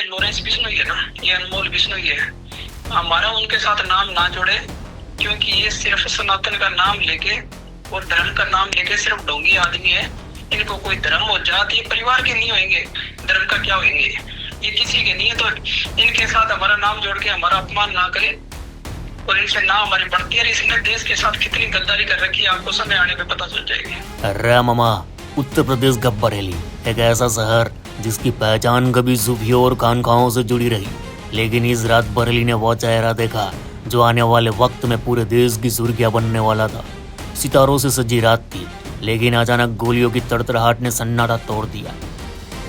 ये लॉरेंस बिश्नोई है ना, ये अनमोल बिश्नोई है, हमारा उनके साथ नाम ना जोड़े, क्योंकि ये सिर्फ सनातन का नाम लेके और धर्म का नाम लेके सिर्फ ढोंगी आदमी है। इनको कोई धर्म और जाति परिवार के नहीं होंगे, धर्म का क्या होंगे, ये किसी के नहीं है। तो इनके साथ हमारा नाम जोड़ के हमारा अपमान ना करे और इनसे ना हमारी बढ़ती है। इसने देश के साथ कितनी गद्दारी कर रखी है, आपको समय आने पे पता चल जाएगी। अरे मामा, उत्तर प्रदेश का बरेली एक ऐसा शहर जिसकी पहचान कभी सुफियों और खानकाहों से जुड़ी रही, लेकिन इस रात बरेली ने वो चेहरा देखा जो आने वाले वक्त में पूरे देश की सुर्खियां बनने वाला था। सितारों से सजी रात थी, लेकिन अचानक गोलियों की तड़तड़ाहट ने सन्नाटा तोड़ दिया।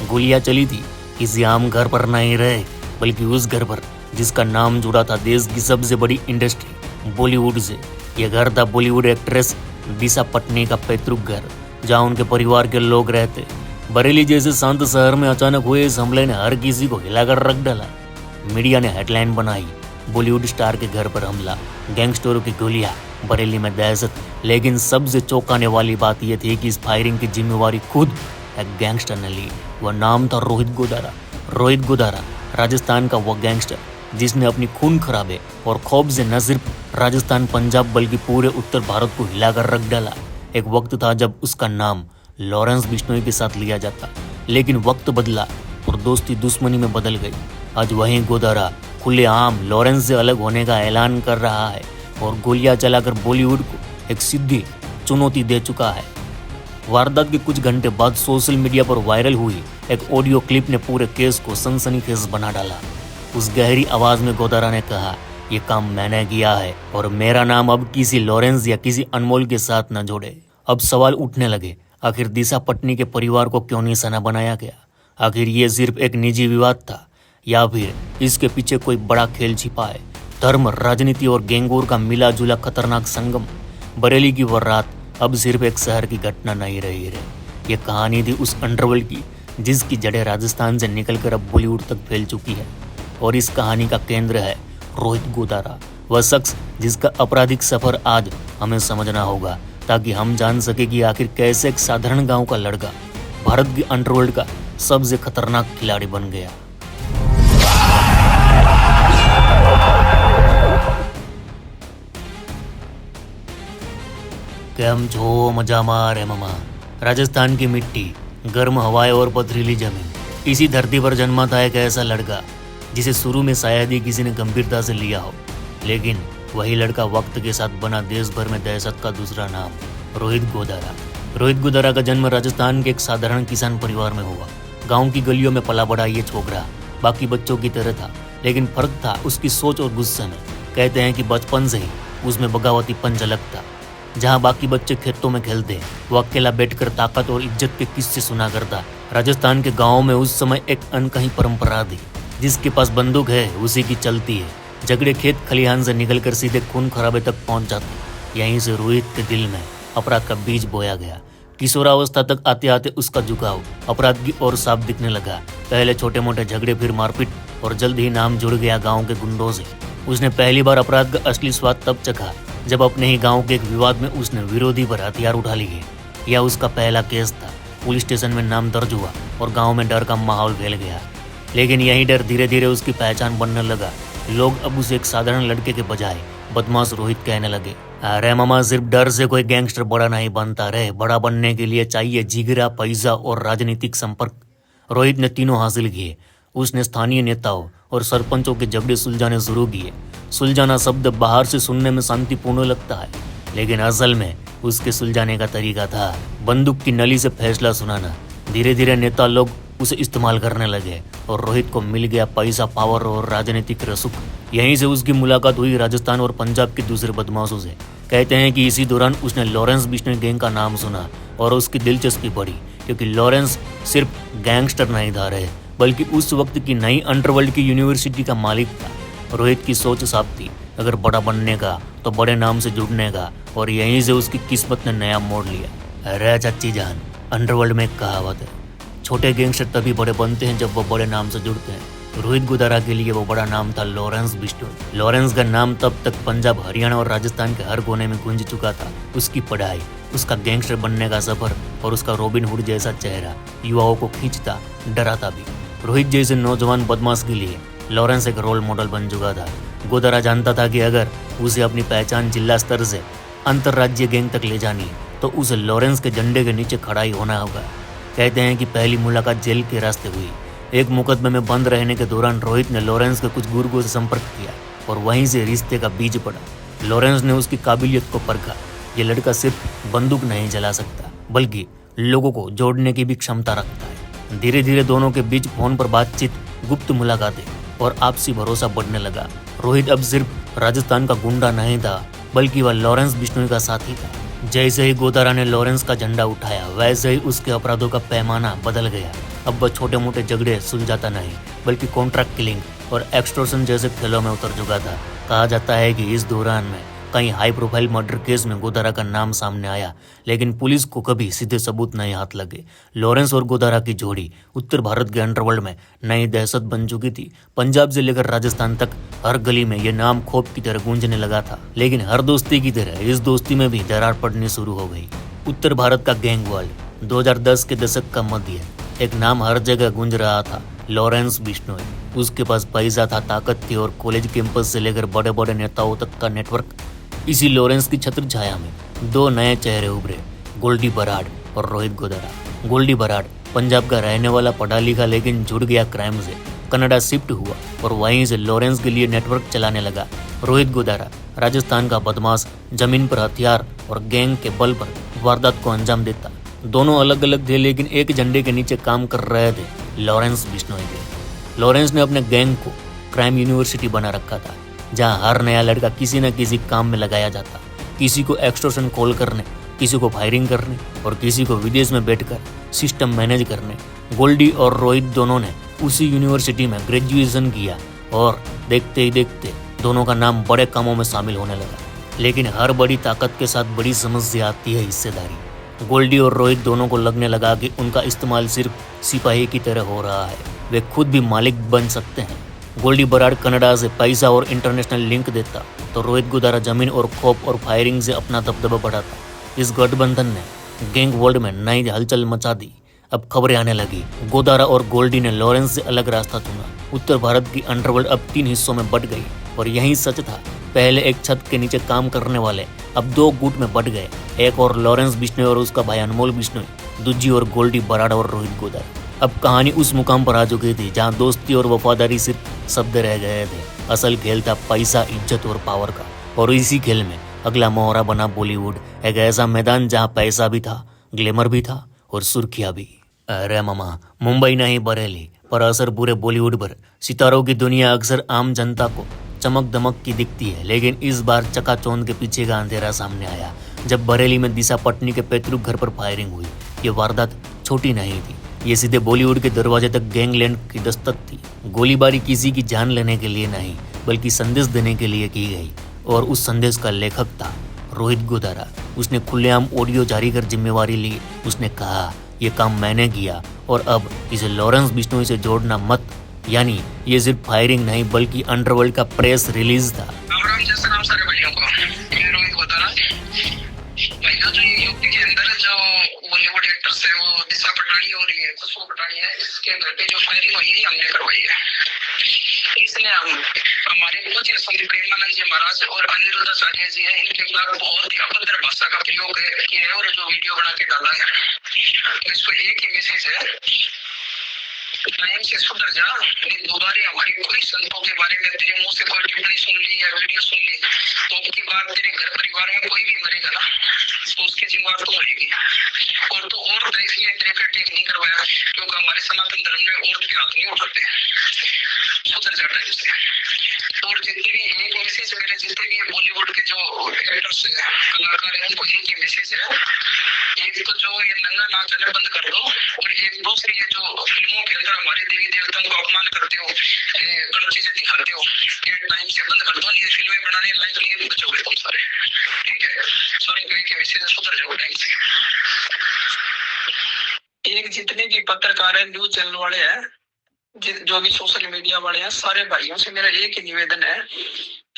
गोलियां चली थी किसी आम घर पर नहीं रहे, बल्कि उस घर पर जिसका नाम जुड़ा था देश की सबसे बड़ी इंडस्ट्री बॉलीवुड से। यह घर था बॉलीवुड एक्ट्रेस दिशा पटनी का पैतृक घर, जहां उनके परिवार के लोग रहते। बरेली जैसे शांत शहर में अचानक हुए इस हमले ने हर किसी को हिलाकर रख डाला। मीडिया ने हेडलाइन बनाई, बॉलीवुड स्टार के घर पर हमला, गैंगस्टरों की गोलियां, बरेली में दहशत। लेकिन सबसे चौंकाने वाली बात यह थी कि इस फायरिंग की जिम्मेवारी खुद एक गैंगस्टर ने ली। वह नाम था रोहित गोदारा। रोहित गोदारा राजस्थान का वह गैंगस्टर जिसने अपनी खून खराबे और खौफ से न सिर्फ राजस्थान पंजाब बल्कि पूरे उत्तर भारत को हिलाकर रख डाला। एक वक्त था जब उसका नाम लॉरेंस बिश्नोई के साथ लिया जाता, लेकिन वक्त बदला और दोस्ती दुश्मनी में बदल गई। आज वही गोदारा खुलेआम लॉरेंस से अलग होने का ऐलान कर रहा है और गोलियां चलाकर बॉलीवुड को एक सीधी चुनौती दे चुका है। वारदात के कुछ घंटे बाद सोशल मीडिया पर वायरल हुई एक ऑडियो क्लिप ने पूरे केस को सनसनीखेज बना डाला। उस गहरी आवाज में गोदारा ने कहा, ये काम मैंने किया है और मेरा नाम अब किसी लॉरेंस या किसी अनमोल के साथ न जोड़े। अब सवाल उठने लगे, आखिर दिशा पटनी के परिवार को क्यों निशाना बनाया गया? आखिर ये सिर्फ एक निजी विवाद था या फिर इसके पीछे कोई बड़ा खेल छिपा है? धर्म, राजनीति और गैंगवॉर का मिला जुला खतरनाक संगम। बरेली की वह रात अब सिर्फ एक शहर की घटना नहीं रही है, ये कहानी थी उस अंडरवर्ल्ड की जिसकी जड़ें राजस्थान से निकलकर अब बॉलीवुड तक फैल चुकी है। और इस कहानी का केंद्र है रोहित गोदारा, वह शख्स जिसका आपराधिक सफर आज हमें समझना होगा, ताकि हम जान सके कि आखिर कैसे एक साधारण गांव का लड़का भारत की अंडरवर्ल्ड का सबसे खतरनाक खिलाड़ी बन गया। केम छो मजा मारे मामा। राजस्थान की मिट्टी, गर्म हवाएं और पथरीली जमीन, इसी धरती पर जन्मा था एक ऐसा लड़का जिसे शुरू में शायद ही किसी ने गंभीरता से लिया हो, लेकिन वही लड़का वक्त के साथ बना देश भर में दहशत का दूसरा नाम, रोहित गोदारा। रोहित गोदारा का जन्म राजस्थान के एक साधारण किसान परिवार में हुआ। गांव की गलियों में पला बड़ा ये छोकरा बाकी बच्चों की तरह था, लेकिन फर्क था उसकी सोच और गुस्से में। कहते हैं कि बचपन से ही उसमें बगावतीपन झलकता। जहां बाकी बच्चे खेतों में खेलते, वो अकेला बैठकर ताकत और इज्जत के किस्से सुना करता। राजस्थान के गाँव में उस समय एक अनकही परंपरा थी, जिसके पास बंदूक है उसी की चलती है। झगड़े खेत खलिहान से निकलकर सीधे खून खराबे तक पहुंच जाते। यहीं से रोहित के दिल में अपराध का बीज बोया गया। किशोरावस्था तक आते आते उसका झुकाव अपराध की ओर साफ दिखने लगा। पहले छोटे मोटे झगड़े, फिर मारपीट और जल्द ही नाम जुड़ गया गाँव के गुंडों से। उसने पहली बार अपराध का असली स्वाद तब चखा जब अपने ही गाँव के एक विवाद में उसने विरोधी पर हथियार उठा लिए। यह उसका पहला केस था। पुलिस स्टेशन में नाम दर्ज हुआ और गाँव में डर का माहौल फैल गया। लेकिन यही डर धीरे धीरे उसकी पहचान बनने लगा। लोग अब उसे एक साधारण लड़के के बजाय बदमाश रोहित कहने लगे। अरे मामा, सिर्फ डर से कोई गैंगस्टर बड़ा नहीं बनता रे। बड़ा बनने के लिए चाहिए जिगरा, पैसा और राजनीतिक संपर्क। रोहित ने तीनों हासिल किए। उसने स्थानीय नेताओं और सरपंचों के झगड़े सुलझाने शुरू किए। सुलझाना शब्द बाहर से सुनने में शांतिपूर्ण लगता है, लेकिन असल में उसके सुलझाने का तरीका था बंदूक की नली से फैसला सुनाना। धीरे धीरे नेता लोग उसे इस्तेमाल करने लगे और रोहित को मिल गया पैसा, पावर और राजनीतिक रसूख। यहीं से उसकी मुलाकात हुई राजस्थान और पंजाब के दूसरे बदमाशों से। कहते हैं कि इसी दौरान उसने लॉरेंस बिश्नोई गैंग का नाम सुना और उसकी दिलचस्पी बढ़ी, क्योंकि लॉरेंस सिर्फ गैंगस्टर नहीं था रहे, बल्कि उस वक्त की नई अंडरवर्ल्ड की यूनिवर्सिटी का मालिक था। रोहित की सोच साफ थी, अगर बड़ा बनने का तो बड़े नाम से जुड़ने का, और यहीं से उसकी किस्मत ने नया मोड़ लिया। अरे चच्ची जान, अंडरवर्ल्ड में एक कहावत है, छोटे गैंगस्टर तभी बड़े बनते हैं जब वो बड़े नाम से जुड़ते हैं। रोहित गोदारा के लिए वो बड़ा नाम था लॉरेंस बिश्नोई। लॉरेंस का नाम तब तक पंजाब, हरियाणा और राजस्थान के हर कोने में गूंज चुका था। उसकी पढ़ाई, उसका गैंगस्टर बनने का सफर और उसका रॉबिन हुड जैसा चेहरा युवाओं को खींचता, डराता भी। रोहित जैसे नौजवान बदमाश के लिए लॉरेंस एक रोल मॉडल बन चुका था। गोदारा जानता था कि अगर उसे अपनी पहचान जिला स्तर से अंतर्राज्यीय गैंग तक ले जानी है तो उसे लॉरेंस के झंडे के नीचे खड़ा ही होना होगा। कहते हैं कि पहली मुलाकात जेल के रास्ते हुई। एक मुकदमे में बंद रहने के दौरान रोहित ने लॉरेंस के कुछ गुर्गों से संपर्क किया और वहीं से रिश्ते का बीज पड़ा। लॉरेंस ने उसकी काबिलियत को परखा। ये लड़का सिर्फ बंदूक नहीं चला सकता बल्कि लोगों को जोड़ने की भी क्षमता रखता है। धीरे धीरे दोनों के बीच फोन पर बातचीत, गुप्त मुलाकातें और आपसी भरोसा बढ़ने लगा। रोहित अब सिर्फ राजस्थान का गुंडा नहीं था बल्कि वह लॉरेंस बिश्नोई का साथी था। जैसे ही गोदारा ने लॉरेंस का झंडा उठाया वैसे ही उसके अपराधों का पैमाना बदल गया। अब वह छोटे मोटे झगड़े सुलझाता नहीं बल्कि कॉन्ट्रैक्ट किलिंग और एक्सटॉर्शन जैसे खेलों में उतर चुका था। कहा जाता है कि इस दौरान में कई हाई प्रोफाइल मर्डर केस में गोदारा का नाम सामने आया, लेकिन पुलिस को कभी सीधे सबूत नहीं हाथ लगे। लॉरेंस और गोदारा की जोड़ी उत्तर भारत के अंडरवर्ल्ड में नई दहशत बन चुकी थी। पंजाब से लेकर राजस्थान तक हर गली में ये नाम खोप की तरह गूंजने लगा था। लेकिन हर दोस्ती की तरह इस दोस्ती में भी दरार पड़नी शुरू हो गई। उत्तर भारत का गैंग वर्ल्ड 2010 के दशक का मध्य, एक नाम हर जगह गूंज रहा था, लॉरेंस बिश्नोई। उसके पास पैसा था, ताकत थी और कॉलेज कैंपस से लेकर बड़े बड़े नेताओं तक का नेटवर्क। इसी लॉरेंस की छत्र छाया में दो नए चेहरे उभरे, गोल्डी बराड़ और रोहित गोदारा। गोल्डी बराड़ पंजाब का रहने वाला, पढ़ा लिखा लेकिन जुड़ गया क्राइम से, कनाडा शिफ्ट हुआ और वहीं से लॉरेंस के लिए नेटवर्क चलाने लगा। रोहित गोदारा राजस्थान का बदमाश, जमीन पर हथियार और गैंग के बल पर वारदात को अंजाम देता। दोनों अलग अलग थे लेकिन एक झंडे के नीचे काम कर रहे थे, लॉरेंस बिश्नोई के। लॉरेंस ने अपने गैंग को क्राइम यूनिवर्सिटी बना रखा था, जहां हर नया लड़का किसी न किसी काम में लगाया जाता। किसी को एक्सटॉर्शन कॉल करने, किसी को फायरिंग करने और किसी को विदेश में बैठकर सिस्टम मैनेज करने। गोल्डी और रोहित दोनों ने उसी यूनिवर्सिटी में ग्रेजुएशन किया और देखते ही देखते दोनों का नाम बड़े कामों में शामिल होने लगा। लेकिन हर बड़ी ताकत के साथ बड़ी समस्या आती है, हिस्सेदारी। गोल्डी और रोहित दोनों को लगने लगा कि उनका इस्तेमाल सिर्फ सिपाही की तरह हो रहा है, वे खुद भी मालिक बन सकते हैं। गोल्डी बराड़ कनाडा से पैसा और इंटरनेशनल लिंक देता तो रोहित गोदारा जमीन और खोप और फायरिंग से अपना दबदबा बढ़ाता। इस गठबंधन ने गैंग वर्ल्ड में नई हलचल मचा दी। अब खबरें आने लगी, गोदारा और गोल्डी ने लॉरेंस से अलग रास्ता चुना। उत्तर भारत की अंडरवर्ल्ड अब 3 हिस्सों में बट गई और यही सच था। पहले एक छत के नीचे काम करने वाले अब 2 गुट में बट गए, एक और लॉरेंस बिश्नोई और उसका भाई अनमोल बिश्नोई, दूजी और गोल्डी बराड़ और रोहित गोदारा। अब कहानी उस मुकाम पर आ चुकी थी जहां दोस्ती और वफादारी सिर्फ शब्द रह गए थे। असल खेल था पैसा, इज्जत और पावर का। और इसी खेल में अगला मोहरा बना बॉलीवुड, एक ऐसा मैदान जहां पैसा भी था, ग्लैमर भी था और सुर्खियां भी। अरे मामा, मुंबई नहीं बरेली, पर असर पूरे बॉलीवुड पर। सितारों की दुनिया अक्सर आम जनता को चमक दमक की दिखती है, लेकिन इस बार चकाचौंध के पीछे का अंधेरा सामने आया जब बरेली में दिशा पटनी के पैतृक घर पर फायरिंग हुई। ये वारदात छोटी नहीं थी, ये सीधे बॉलीवुड के दरवाजे तक गैंगलैंड की दस्तक थी। गोलीबारी किसी की जान लेने के लिए नहीं बल्कि संदेश देने के लिए की गई और उस संदेश का लेखक था रोहित गोदारा। उसने खुलेआम ऑडियो जारी कर जिम्मेवारी ली। उसने कहा, ये काम मैंने किया और अब इसे लॉरेंस बिश्नोई से जोड़ना मत। यानी ये सिर्फ फायरिंग नहीं बल्कि अंडरवर्ल्ड का प्रेस रिलीज था। सारे भाइयों को मैं रोहित गोदारा। भैया जो ये यूपी के अंदर जो बॉलीवुड एक्टर्स है वो दिशा पटानी और ये खुशबू पटानी है, इसके घर पे जो फायरिंग हुई है हमने करवाई है। इसलिए हम हमारे पूज्य संत प्रेमानंद जी महाराज और अनिरुद्ध आचार्य जी है, इनके खिलाफ बहुत ही अभद्र भाषा का प्रयोग किया है और जो वीडियो बना के डाला है। इसको एक ही मैसेज है, टाइम से सुधर जा। दोबारा हमारी कोई संतों के बारे में तेरे मुंह से कोई टिप्पणी सुन ली या वीडियो सुन ली तो उसकी बात तेरे घर परिवार में कोई भी मरेगा ना तो उसकी जिम्मेवार तो रहेगी। और तो और इसलिए तेरे पे टेक नहीं करवाया क्योंकि हमारे सनातन धर्म में औरत के हाथ नहीं उठाते। सुधर जा टाइम से। और जितने भी एक मैसेज मेरे जितने भी बॉलीवुड के जो एक्टर्स है, कलाकार है, उनको एक ही मैसेज है। एक तो जो ये नंगा नाच है बंद कर दो और एक दूसरी ये जो फिल्मों के अंदर हमारे देवी देवताओं को अपमान करते हो, गलत चीजें दिखाते हो, ये टाइम से बंद कर दो। नहीं फिल्में बनाने लायक नहीं बचोगे तुम सारे, ठीक है। सॉरी कहीं के मैसेज सुधर जाओ टाइम से। एक जितने भी पत्रकार है, न्यूज चैनल वाले हैं, जो भी सोशल मीडिया वाले हैं, सारे भाइयों से मेरा एक ही निवेदन है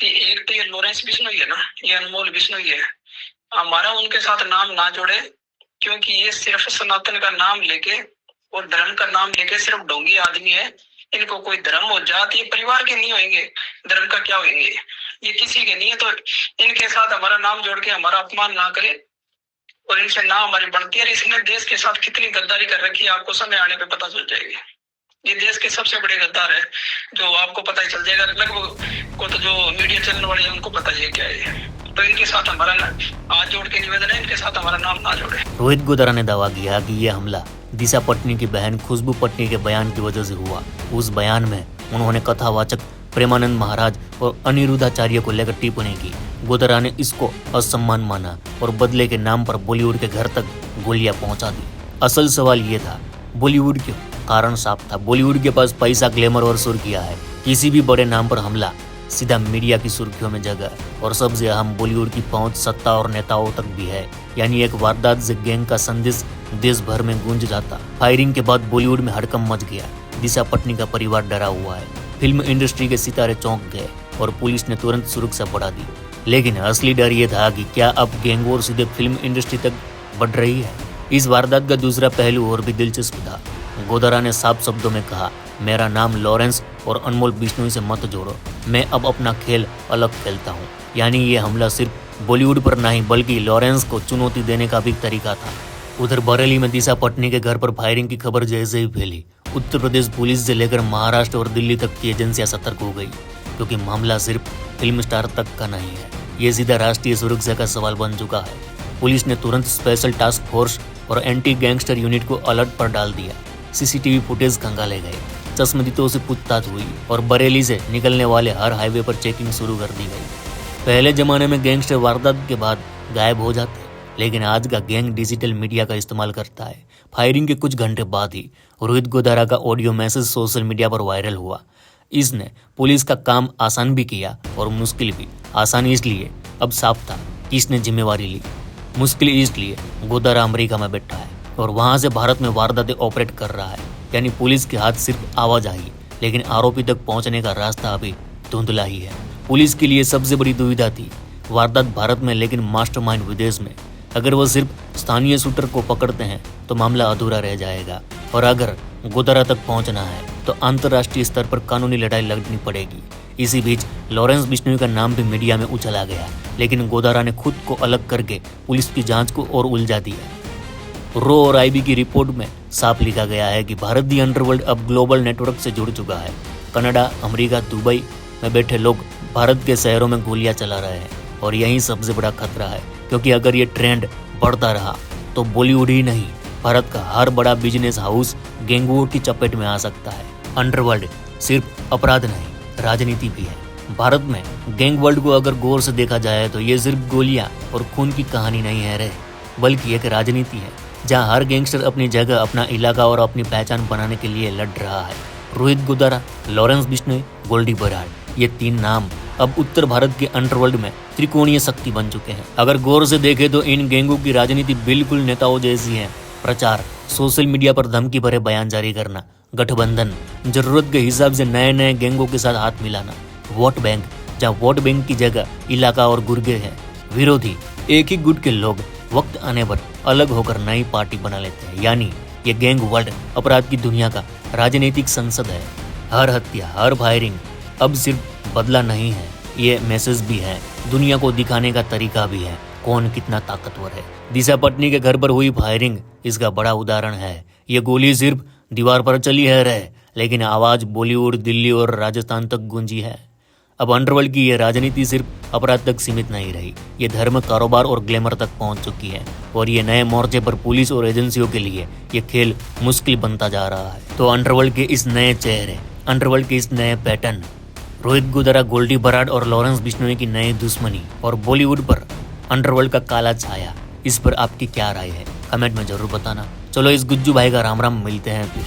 कि एक तो ये लॉरेंस बिश्नोई है ना, ये अनमोल बिश्नोई है, हमारा उनके साथ नाम ना जोड़े क्योंकि ये सिर्फ सनातन का नाम लेके और धर्म का नाम लेके सिर्फ ढोंगी आदमी है। इनको कोई धर्म और जाति परिवार के नहीं होंगे, धर्म का क्या होंगे, ये किसी के नहीं है। तो इनके साथ हमारा नाम जोड़ के हमारा अपमान ना करे और इनसे ना हमारी बनती है। इसने देश के साथ कितनी गद्दारी कर रखी है आपको समय आने पे पता चल जाएगी। ये देश के सबसे बड़े गद्दार है, जो आपको पता ही चल जाएगा। लगभग को तो जो मीडिया चैनल वाले हैं उनको पता ही है क्या है। तो इनके साथ हमारा हाथ जोड़ के निवेदन है, इनके साथ हमारा नाम ना जोड़े। रोहित गोदारा ने दावा किया कि यह हमला दिशा पटनी की बहन खुशबू पटनी के बयान की वजह से हुआ। उस बयान में उन्होंने कथावाचक प्रेमानंद महाराज और अनिरुद्धाचार्य को लेकर टिप्पणी की। गोदारा ने इसको असम्मान माना और बदले के नाम पर बॉलीवुड के घर तक गोलियां पहुंचा दी। असल सवाल ये था, बॉलीवुड क्यों? कारण साफ था, बॉलीवुड के पास पैसा, ग्लैमर और सुर्खियां है। किसी भी बड़े नाम पर हमला सीधा मीडिया की सुर्खियों में जगह, और सबसे अहम बॉलीवुड की पहुंच सत्ता और नेताओं तक भी है। यानी एक वारदात से गैंग का संदेश देश भर में गूंज जाता। फायरिंग के बाद बॉलीवुड में हड़कंप मच गया। दिशा पटनी का परिवार डरा हुआ है, फिल्म इंडस्ट्री के सितारे चौंक गए और पुलिस ने तुरंत सुरक्षा बढ़ा दी। लेकिन असली डर ये था कि क्या अब गैंग वॉर सीधे फिल्म इंडस्ट्री तक बढ़ रही है। इस वारदात का दूसरा पहलू और भी दिलचस्प था। गोदारा ने साफ शब्दों में कहा, मेरा नाम लॉरेंस और अनमोल बिश्नोई से मत जोड़ो, मैं अब अपना खेल अलग खेलता हूँ। यानी ये हमला सिर्फ बॉलीवुड पर नहीं बल्कि लॉरेंस को चुनौती देने का भी तरीका था। उधर बरेली में दिशा पटनी के घर पर फायरिंग की खबर जैसे ही फैली, उत्तर प्रदेश पुलिस से लेकर महाराष्ट्र और दिल्ली तक की एजेंसियां सतर्क हो गई, क्योंकि मामला सिर्फ फिल्म स्टार तक का नहीं है, ये सीधा राष्ट्रीय सुरक्षा का सवाल बन चुका है। पुलिस ने तुरंत स्पेशल टास्क फोर्स और एंटी गैंगस्टर यूनिट को अलर्ट पर डाल दिया। सीसीटीवी फुटेज खंगाले गए, चश्मदीदों से पूछताछ हुई और बरेली से निकलने वाले हर हाईवे पर चेकिंग शुरू कर दी गई। पहले जमाने में गैंगस्टर वारदात के बाद गायब हो जाते, लेकिन आज का गैंग डिजिटल मीडिया का इस्तेमाल करता है। फायरिंग के कुछ घंटे बाद ही रोहित गोदारा का ऑडियो मैसेज सोशल मीडिया पर वायरल हुआ। इसने पुलिस का काम आसान भी किया और मुश्किल भी। आसान इसलिए अब साफ था कि इसने जिम्मेवारी ली, मुश्किल इसलिए गोदारा अमेरिका में बैठा है और वहां से भारत में वारदातें ऑपरेट कर रहा है। यानी पुलिस के हाथ सिर्फ आवाज आई, लेकिन आरोपी तक पहुंचने का रास्ता अभी धुंधला ही है। पुलिस के लिए सबसे बड़ी दुविधा थी, वारदात भारत में लेकिन मास्टरमाइंड विदेश में। अगर वो सिर्फ स्थानीय शूटर को पकड़ते हैं तो मामला अधूरा रह जाएगा, और अगर गोदारा तक पहुंचना है तो अंतर्राष्ट्रीय स्तर पर कानूनी लड़ाई लड़नी पड़ेगी। इसी बीच लॉरेंस बिश्नोई का नाम भी मीडिया में उछला गया, लेकिन गोदारा ने खुद को अलग करके पुलिस की जांच को और उलझा दिया। रो और आईबी की रिपोर्ट में साफ लिखा गया है कि भारतीय अंडरवर्ल्ड अब ग्लोबल नेटवर्क से जुड़ चुका है। कनाडा, अमेरिका, दुबई में बैठे लोग भारत के शहरों में गोलियां चला रहे हैं, और यही सबसे बड़ा खतरा है, क्योंकि अगर ये ट्रेंड बढ़ता रहा तो बॉलीवुड ही नहीं, भारत का हर बड़ा बिजनेस हाउस गैंग वॉर की चपेट में आ सकता है। अंडरवर्ल्ड सिर्फ अपराध नहीं, राजनीति भी है। भारत में गैंग वर्ल्ड को अगर गौर से देखा जाए तो ये सिर्फ गोलियां और खून की कहानी नहीं है रे, बल्कि एक राजनीति है, जहां हर गैंगस्टर अपनी जगह, अपना इलाका और अपनी पहचान बनाने के लिए लड़ रहा है। रोहित गोदारा, लॉरेंस बिश्नोई, गोल्डी बराड, ये तीन नाम अब उत्तर भारत के अंडरवर्ल्ड में त्रिकोणीय शक्ति बन चुके हैं। अगर गौर से देखें तो इन गैंगों की राजनीति बिल्कुल नेताओं जैसी है। प्रचार, सोशल मीडिया पर धमकी भरे बयान जारी करना, गठबंधन, जरूरत के हिसाब से नए नए गैंगों के साथ हाथ मिलाना, वोट बैंक, जहाँ वोट बैंक की जगह इलाका और गुर्गे है, विरोधी, एक ही गुट के लोग वक्त आने पर अलग होकर नई पार्टी बना लेते हैं। यानी ये गैंग वर्ल्ड अपराध की दुनिया का राजनीतिक संसद है। हर हत्या, हर फायरिंग अब सिर्फ बदला नहीं है, ये मैसेज भी है, दुनिया को दिखाने का तरीका भी है, कौन कितना ताकतवर है। दिशा पटनी के घर पर हुई फायरिंग इसका बड़ा उदाहरण है। ये गोली सिर्फ दीवार पर चली है रे, लेकिन आवाज बॉलीवुड, दिल्ली और राजस्थान तक गूंजी है। अब अंडरवर्ल्ड की ये राजनीति सिर्फ अपराध तक सीमित नहीं रही, ये धर्म, कारोबार और ग्लैमर तक पहुंच चुकी है, और ये नए मोर्चे पर पुलिस और एजेंसियों के लिए ये खेल मुश्किल बनता जा रहा है। तो अंडरवर्ल्ड के इस नए चेहरे, अंडरवर्ल्ड के इस नए पैटर्न, रोहित गोदारा, गोल्डी बराड और लॉरेंस बिश्नोई की नई दुश्मनी और बॉलीवुड पर अंडरवर्ल्ड का काला छाया, इस पर आपकी क्या राय है? कमेंट में जरूर बताना। चलो इस गुज्जू भाई का राम राम, मिलते हैं फिर।